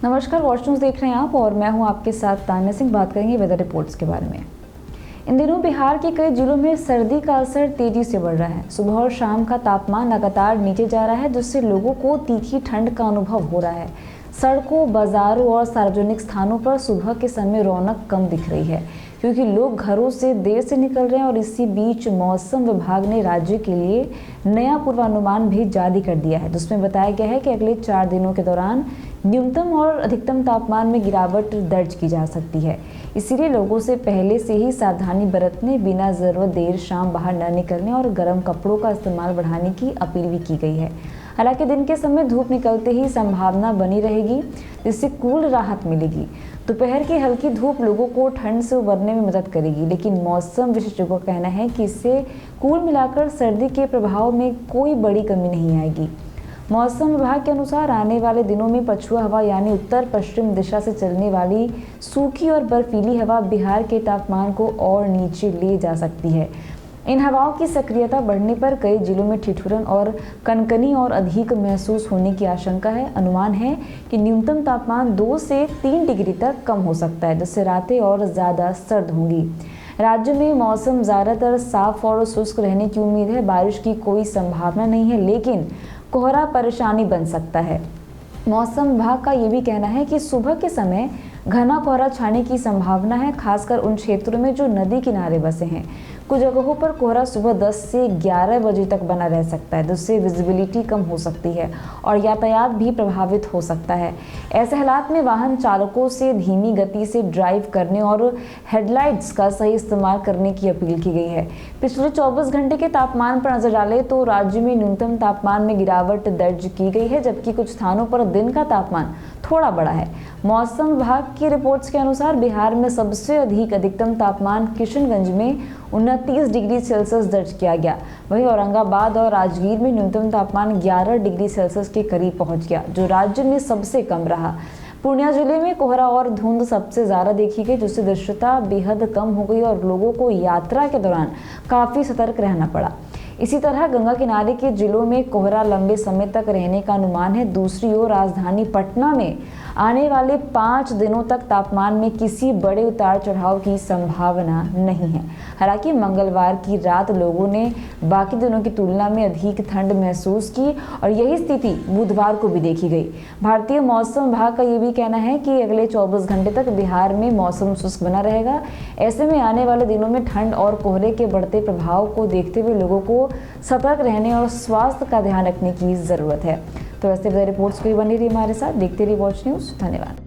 नमस्कार, watch news देख रहे हैं आप और मैं हूं आपके साथ तान्या सिंह। बात करेंगे वेदर रिपोर्ट्स के बारे में। इन दिनों बिहार के कई जिलों में सर्दी का असर तेजी से बढ़ रहा है। सुबह और शाम का तापमान लगातार नीचे जा रहा है, जिससे लोगों को तीखी ठंड का अनुभव हो रहा है। सड़कों, बाजारों और सार्वजनिक स्थानों पर सुबह के समय रौनक कम दिख रही है, क्योंकि लोग घरों से देर से निकल रहे हैं। और इसी बीच मौसम विभाग ने राज्य के लिए नया पूर्वानुमान भी जारी कर दिया है, जिसमें बताया गया है कि अगले 4 दिनों के दौरान न्यूनतम और अधिकतम तापमान में गिरावट दर्ज की जा सकती है। इसीलिए लोगों से पहले से ही सावधानी बरतने, बिना ज़रूरत देर शाम बाहर न निकलने और गर्म कपड़ों का इस्तेमाल बढ़ाने की अपील भी की गई है। हालांकि दिन के समय धूप निकलते ही संभावना बनी रहेगी, जिससे कुल राहत मिलेगी। दोपहर की हल्की धूप लोगों को ठंड से उबरने में मदद करेगी, लेकिन मौसम विशेषज्ञों का कहना है कि इससे कुल मिलाकर सर्दी के प्रभाव में कोई बड़ी कमी नहीं आएगी। मौसम विभाग के अनुसार आने वाले दिनों में पछुआ हवा यानी उत्तर पश्चिम दिशा से चलने वाली सूखी और बर्फीली हवा बिहार के तापमान को और नीचे ले जा सकती है। इन हवाओं की सक्रियता बढ़ने पर कई जिलों में ठिठुरन और कनकनी और अधिक महसूस होने की आशंका है। अनुमान है कि न्यूनतम तापमान 2 से 3 डिग्री तक कम हो सकता है, जिससे रातें और ज़्यादा सर्द होंगी। राज्य में मौसम ज़्यादातर साफ और शुष्क रहने की उम्मीद है। बारिश की कोई संभावना नहीं है, लेकिन कोहरा परेशानी बन सकता है। मौसम विभाग का ये भी कहना है कि सुबह के समय घना कोहरा छाने की संभावना है, खासकर उन क्षेत्रों में जो नदी किनारे बसे हैं। कुछ जगहों पर कोहरा सुबह 10 से 11 बजे तक बना रह सकता है, जिससे विजिबिलिटी कम हो सकती है और यातायात भी प्रभावित हो सकता है। ऐसे हालात में वाहन चालकों से धीमी गति से ड्राइव करने और हेडलाइट्स का सही इस्तेमाल करने की अपील की गई है। पिछले 24 घंटे के तापमान पर नजर डालें तो राज्य में न्यूनतम तापमान में गिरावट दर्ज की गई है, जबकि कुछ स्थानों पर दिन का तापमान थोड़ा बढ़ा है। मौसम विभाग की रिपोर्ट्स के अनुसार बिहार में सबसे अधिक अधिकतम तापमान किशनगंज में 29 डिग्री सेल्सियस दर्ज किया गया। वहीं औरंगाबाद और राजगीर में न्यूनतम तापमान 11 डिग्री सेल्सियस के करीब पहुंच गया, जो राज्य में सबसे कम रहा। पूर्णिया जिले में कोहरा और धुंध सबसे ज़्यादा देखी गई, जिससे दृश्यता बेहद कम हो गई और लोगों को यात्रा के दौरान काफ़ी सतर्क रहना पड़ा। इसी तरह गंगा किनारे के जिलों में कोहरा लंबे समय तक रहने का अनुमान है। दूसरी ओर राजधानी पटना में आने वाले 5 दिनों तक तापमान में किसी बड़े उतार चढ़ाव की संभावना नहीं है। हालांकि मंगलवार की रात लोगों ने बाकी दिनों की तुलना में अधिक ठंड महसूस की और यही स्थिति बुधवार को भी देखी गई। भारतीय मौसम विभाग का ये भी कहना है कि अगले 24 घंटे तक बिहार में मौसम शुष्क बना रहेगा। ऐसे में आने वाले दिनों में ठंड और कोहरे के बढ़ते प्रभाव को देखते हुए लोगों को सतर्क रहने और स्वास्थ्य का ध्यान रखने की जरूरत है। तो ऐसे रिपोर्ट्स को बनी रही हमारे साथ, देखते रहिए वॉच न्यूज़। धन्यवाद।